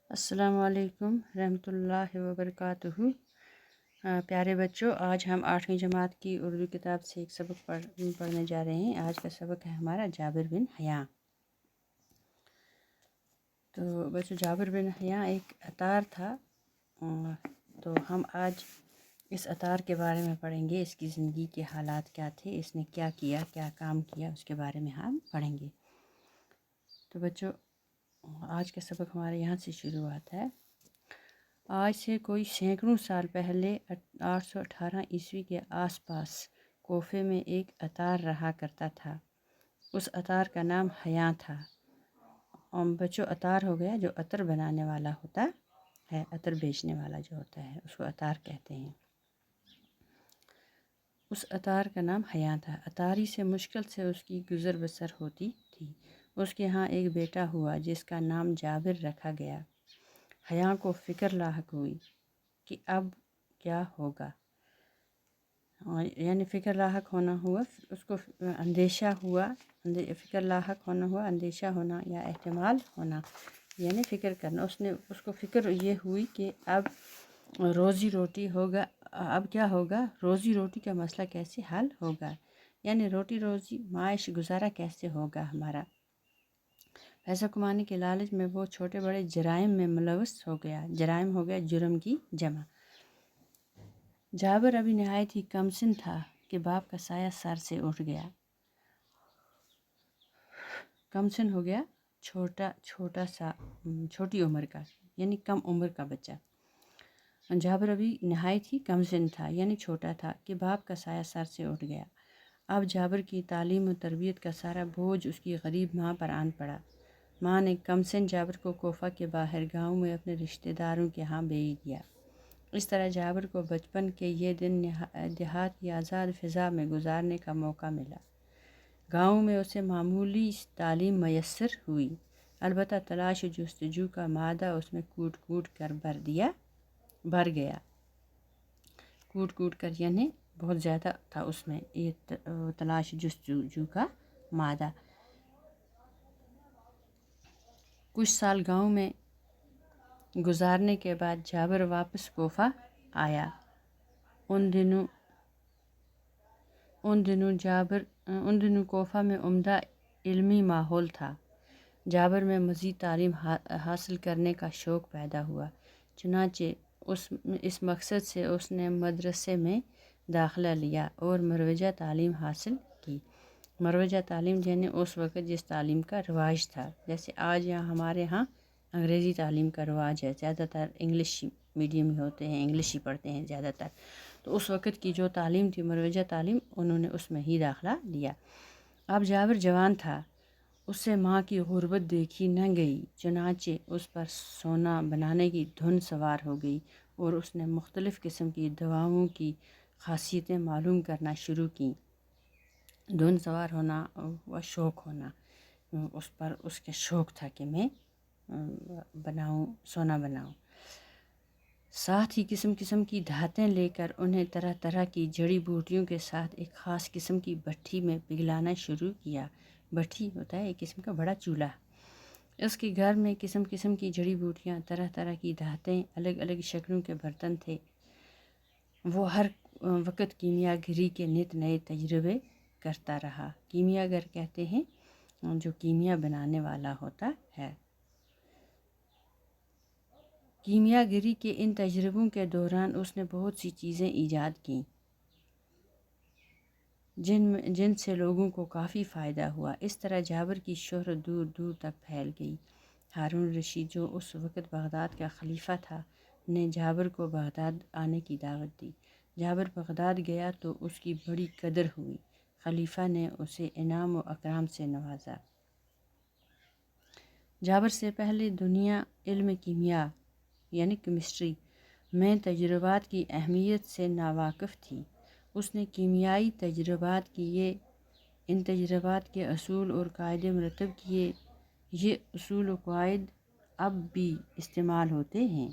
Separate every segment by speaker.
Speaker 1: السلام علیکم رحمۃ اللہ وبرکاتہ۔ پیارے بچوں، آج ہم 8ویں جماعت کی اردو کتاب سے ایک سبق پڑھنے جا رہے ہیں۔ آج کا سبق ہے ہمارا جابر بن حیاں۔ تو بچوں، جابر بن حیاں ایک عطار تھا، تو ہم آج اس عطار کے بارے میں پڑھیں گے۔ اس کی زندگی کے حالات کیا تھے، اس نے کیا کیا، کیا کام کیا، اس کے بارے میں ہم پڑھیں گے۔ تو بچوں، آج کا سبق ہمارے یہاں سے شروعات ہے۔ آج سے کوئی سینکڑوں سال پہلے 818 عیسوی کے آس پاس کوفے میں ایک عطار رہا کرتا تھا۔ اس عطار کا نام حیاں تھا۔ بچوں، عطار ہو گیا جو عطر بنانے والا ہوتا ہے، عطر بیچنے والا جو ہوتا ہے اس کو عطار کہتے ہیں۔ اس عطار کا نام حیاں تھا۔ عطاری سے مشکل سے اس کی گزر بسر ہوتی تھی۔ اس کے ہاں ایک بیٹا ہوا جس کا نام جابر رکھا گیا۔ حیاں کو فکر لاحق ہوئی کہ اب کیا ہوگا، یعنی فکر لاحق ہونا ہوا، اس کو اندیشہ ہوا، فکر لاحق ہونا ہوا، اندیشہ ہونا یا احتمال ہونا، یعنی فکر کرنا۔ اس کو فکر یہ ہوئی کہ اب روزی روٹی ہوگا، اب کیا ہوگا، روزی روٹی کا مسئلہ کیسے حل ہوگا، یعنی روٹی روزی معاش گزارا کیسے ہوگا ہمارا۔ پیسہ کمانے کے لالچ میں وہ چھوٹے بڑے جرائم میں ملوث ہو گیا۔ جرائم ہو گیا جرم کی جمع۔ جابر ابھی نہایت ہی کم سن تھا کہ باپ کا سایہ سر سے اٹھ گیا۔ کم سن ہو گیا، چھوٹی عمر کا، یعنی کم عمر کا بچہ۔ جابر ابھی نہایت ہی کم سن تھا، یعنی چھوٹا تھا کہ باپ کا سایہ سر سے اٹھ گیا۔ اب جابر کی تعلیم و تربیت کا سارا بوجھ اس کی غریب ماں پر آن پڑا۔ ماں نے کم سن جابر کو کوفہ کے باہر گاؤں میں اپنے رشتہ داروں کے ہاں بھیج دیا۔ اس طرح جابر کو بچپن کے یہ دن دیہات کی آزاد فضا میں گزارنے کا موقع ملا۔ گاؤں میں اسے معمولی تعلیم میسر ہوئی، البتہ تلاش و جستجو کا معدہ اس میں کوٹ کوٹ کر بھر گیا۔ کوٹ کوٹ کر یعنی بہت زیادہ تھا اس میں یہ تلاش جستجو کا معدہ۔ کچھ سال گاؤں میں گزارنے کے بعد جابر واپس کوفہ آیا۔ ان دنوں کوفہ میں عمدہ علمی ماحول تھا۔ جابر میں مزید تعلیم حاصل کرنے کا شوق پیدا ہوا، چنانچہ اس مقصد سے اس نے مدرسے میں داخلہ لیا اور مروجہ تعلیم حاصل کی۔ مروجہ تعلیم یعنی اس وقت جس تعلیم کا رواج تھا، جیسے آج یہاں ہمارے ہاں انگریزی تعلیم کا رواج ہے، زیادہ تر انگلش میڈیم ہی ہوتے ہیں، انگلش ہی پڑھتے ہیں زیادہ تر۔ تو اس وقت کی جو تعلیم تھی، مروجہ تعلیم، انہوں نے اس میں ہی داخلہ لیا۔ اب جابر جوان تھا، اس سے ماں کی غربت دیکھی نہ گئی، چنانچہ اس پر سونا بنانے کی دھن سوار ہو گئی اور اس نے مختلف قسم کی دواؤں کی خاصیتیں معلوم کرنا شروع کیں۔ دھن سوار ہونا و شوق ہونا، اس کے شوق تھا کہ میں سونا بناؤں۔ ساتھ ہی قسم قسم کی دھاتیں لے کر انہیں طرح طرح کی جڑی بوٹیوں کے ساتھ ایک خاص قسم کی بھٹی میں پگھلانا شروع کیا۔ بھٹی ہوتا ہے ایک قسم کا بڑا چولہا۔ اس کے گھر میں قسم قسم کی جڑی بوٹیاں، طرح طرح کی دھاتیں، الگ الگ شکلوں کے برتن تھے۔ وہ ہر وقت کیمیا گری کے نت نئے تجربے کرتا رہا۔ کیمیا گر کہتے ہیں جو کیمیا بنانے والا ہوتا ہے۔ کیمیا گری کے ان تجربوں کے دوران اس نے بہت سی چیزیں ایجاد کیں جن سے لوگوں کو کافی فائدہ ہوا۔ اس طرح جابر کی شہرت دور دور تک پھیل گئی۔ ہارون رشید، جو اس وقت بغداد کا خلیفہ تھا، نے جابر کو بغداد آنے کی دعوت دی۔ جابر بغداد گیا تو اس کی بڑی قدر ہوئی۔ خلیفہ نے اسے انعام و اکرام سے نوازا۔ جابر سے پہلے دنیا علم کیمیا یعنی کیمسٹری میں تجربات کی اہمیت سے ناواقف تھی۔ اس نے کیمیائی تجربات کیے، ان تجربات کے اصول اور قاعدے مرتب کیے۔ یہ اصول و قواعد اب بھی استعمال ہوتے ہیں۔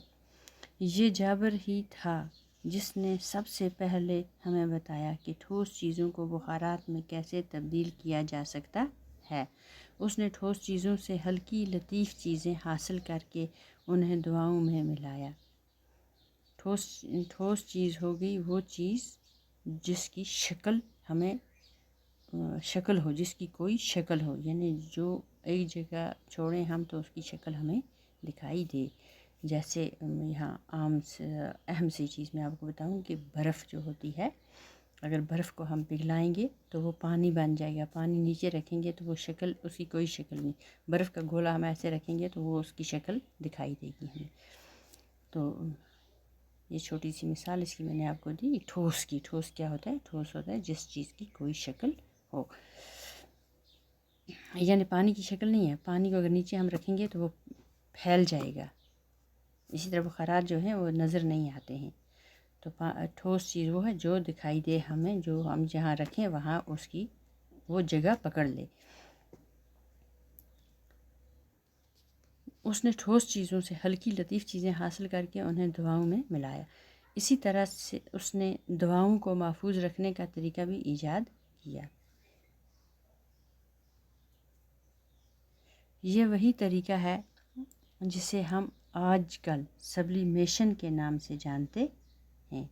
Speaker 1: یہ جابر ہی تھا جس نے سب سے پہلے ہمیں بتایا کہ ٹھوس چیزوں کو بخارات میں کیسے تبدیل کیا جا سکتا ہے۔ اس نے ٹھوس چیزوں سے ہلکی لطیف چیزیں حاصل کر کے انہیں دعاؤں میں ملایا۔ ٹھوس چیز ہو گئی وہ چیز جس کی شکل ہمیں شکل ہو، جس کی کوئی شکل ہو، یعنی جو ایک جگہ چھوڑیں ہم تو اس کی شکل ہمیں دکھائی دے۔ جیسے یہاں اہم سی چیز میں آپ کو بتاؤں کہ برف جو ہوتی ہے، اگر برف کو ہم پگھلائیں گے تو وہ پانی بن جائے گا، پانی نیچے رکھیں گے تو وہ شکل، اس کی کوئی شکل نہیں۔ برف کا گولا ہم ایسے رکھیں گے تو وہ اس کی شکل دکھائی دے گی ہمیں۔ تو یہ چھوٹی سی مثال اس کی میں نے آپ کو دی۔ ٹھوس کیا ہوتا ہے؟ ٹھوس ہوتا ہے جس چیز کی کوئی شکل ہو، یعنی پانی کی شکل نہیں ہے، پانی کو اگر نیچے ہم رکھیں گے تو وہ پھیل جائے گا۔ اسی طرح بخارات جو ہیں وہ نظر نہیں آتے ہیں۔ تو ٹھوس چیز وہ ہے جو دکھائی دے ہمیں، جو ہم جہاں رکھیں وہاں اس کی وہ جگہ پکڑ لے۔ اس نے ٹھوس چیزوں سے ہلکی لطیف چیزیں حاصل کر کے انہیں دعاؤں میں ملایا۔ اسی طرح سے اس نے دعاؤں کو محفوظ رکھنے کا طریقہ بھی ایجاد کیا۔ یہ وہی طریقہ ہے جسے ہم آج کل سبلیمیشن کے نام سے جانتے ہیں۔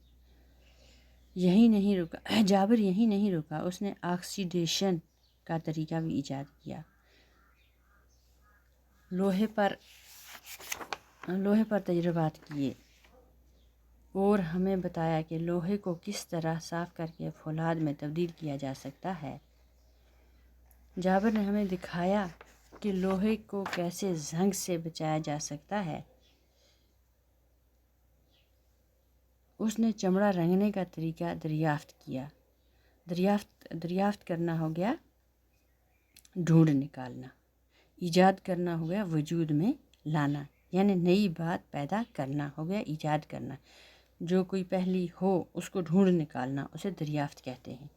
Speaker 1: یہی نہیں رکا جابر، یہی نہیں رکا، اس نے آکسیڈیشن کا طریقہ بھی ایجاد کیا۔ لوہے پر تجربات کیے اور ہمیں بتایا کہ لوہے کو کس طرح صاف کر کے فولاد میں تبدیل کیا جا سکتا ہے۔ جابر نے ہمیں دکھایا کہ لوہے کو کیسے زنگ سے بچایا جا سکتا ہے۔ اس نے چمڑا رنگنے کا طریقہ دریافت کیا۔ دریافت کرنا ہو گیا ڈھونڈ نکالنا، ایجاد کرنا ہو گیا وجود میں لانا، یعنی نئی بات پیدا کرنا ہو گیا ایجاد کرنا۔ جو کوئی پہلی ہو اس کو ڈھونڈ نکالنا، اسے دریافت کہتے ہیں۔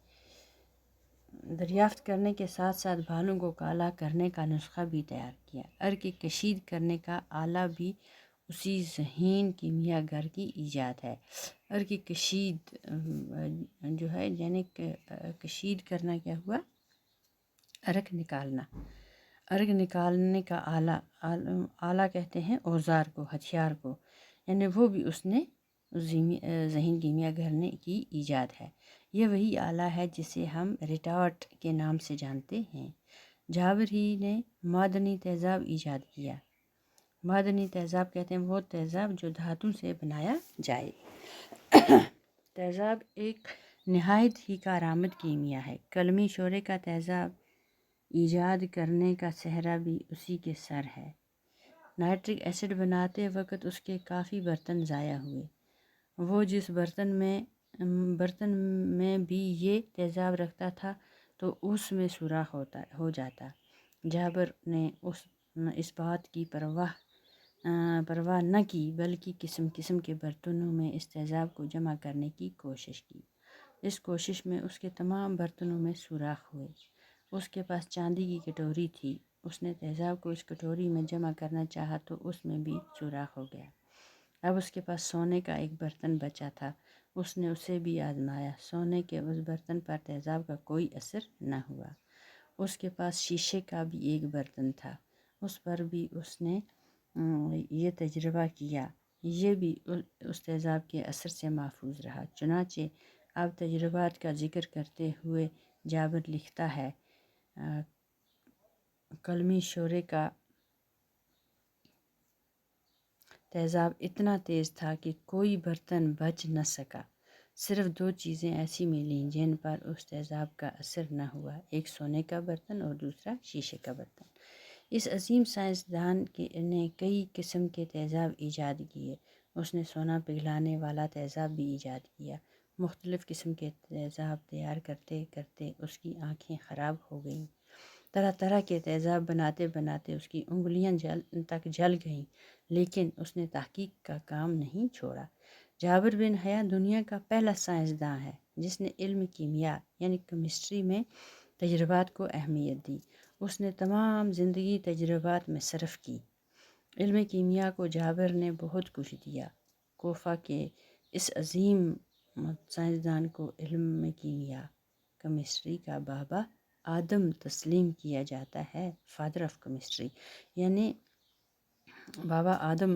Speaker 1: دریافت کرنے کے ساتھ ساتھ بالوں کو کالا کرنے کا نسخہ بھی تیار کیا۔ عرق کشید کرنے کا آلہ بھی اسی ذہین کیمیا گر کی ایجاد ہے۔ عرق کشید جو ہے، یعنی کشید کرنا کیا ہوا؟ عرق نکالنا۔ عرق نکالنے کا آلہ کہتے ہیں اوزار کو، ہتھیار کو، یعنی وہ بھی اس نے ذہین کیمیا گر نے کی ایجاد ہے۔ یہ وہی آلہ ہے جسے ہم ریٹارٹ کے نام سے جانتے ہیں۔ جابر ہی نے معدنی تیزاب ایجاد کیا۔ معدنی تیزاب کہتے ہیں وہ تیزاب جو دھاتوں سے بنایا جائے۔ تیزاب ایک نہایت ہی کارآمد کیمیا ہے۔ قلمی شورے کا تیزاب ایجاد کرنے کا سہرا بھی اسی کے سر ہے۔ نائٹرک ایسڈ بناتے وقت اس کے کافی برتن ضائع ہوئے۔ وہ جس برتن میں بھی یہ تیزاب رکھتا تھا تو اس میں سوراخ ہو جاتا۔ جابر نے اس بات کی پرواہ نہ کی بلکہ قسم قسم کے برتنوں میں اس تیزاب کو جمع کرنے کی کوشش کی۔ اس کوشش میں اس کے تمام برتنوں میں سوراخ ہوئے۔ اس کے پاس چاندی کی کٹوری تھی، اس نے تیزاب کو اس کٹوری میں جمع کرنا چاہا تو اس میں بھی سوراخ ہو گیا۔ اب اس کے پاس سونے کا ایک برتن بچا تھا، اس نے اسے بھی آزمایا، سونے کے اس برتن پر تیزاب کا کوئی اثر نہ ہوا۔ اس کے پاس شیشے کا بھی ایک برتن تھا، اس پر بھی اس نے یہ تجربہ کیا، یہ بھی اس تیزاب کے اثر سے محفوظ رہا۔ چنانچہ اب تجربات کا ذکر کرتے ہوئے جابر لکھتا ہے، قلمی شورے کا تیزاب اتنا تیز تھا کہ کوئی برتن بچ نہ سکا۔ صرف دو چیزیں ایسی ملیں جن پر اس تیزاب کا اثر نہ ہوا، ایک سونے کا برتن اور دوسرا شیشے کا برتن۔ اس عظیم سائنسدان نے کئی قسم کے تیزاب ایجاد کیے۔ اس نے سونا پگھلانے والا تیزاب بھی ایجاد کیا۔ مختلف قسم کے تیزاب تیار کرتے کرتے اس کی آنکھیں خراب ہو گئیں۔ طرح طرح کے تیزاب بناتے بناتے اس کی انگلیاں تک جل گئیں، لیکن اس نے تحقیق کا کام نہیں چھوڑا۔ جابر بن حیا دنیا کا پہلا سائنسداں ہے جس نے علم کیمیا یعنی کیمسٹری میں تجربات کو اہمیت دی۔ اس نے تمام زندگی تجربات میں صرف کی۔ علم کیمیا کو جابر نے بہت کچھ دیا۔ کوفہ کے اس عظیم سائنسدان کو علم کیمیا کیمسٹری کا بابا آدم تسلیم کیا جاتا ہے، فادر آف کیمسٹری، یعنی بابا آدم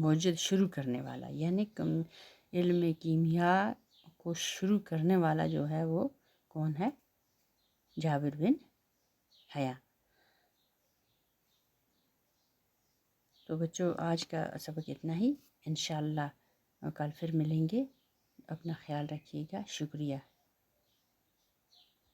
Speaker 1: موجد شروع کرنے والا، یعنی علم کیمیا کو شروع کرنے والا جو ہے وہ کون ہے؟ جابر بن حیا۔ تو بچوں آج کا سبق اتنا ہی، انشاءاللہ کل پھر ملیں گے، اپنا خیال رکھیے گا، شکریہ۔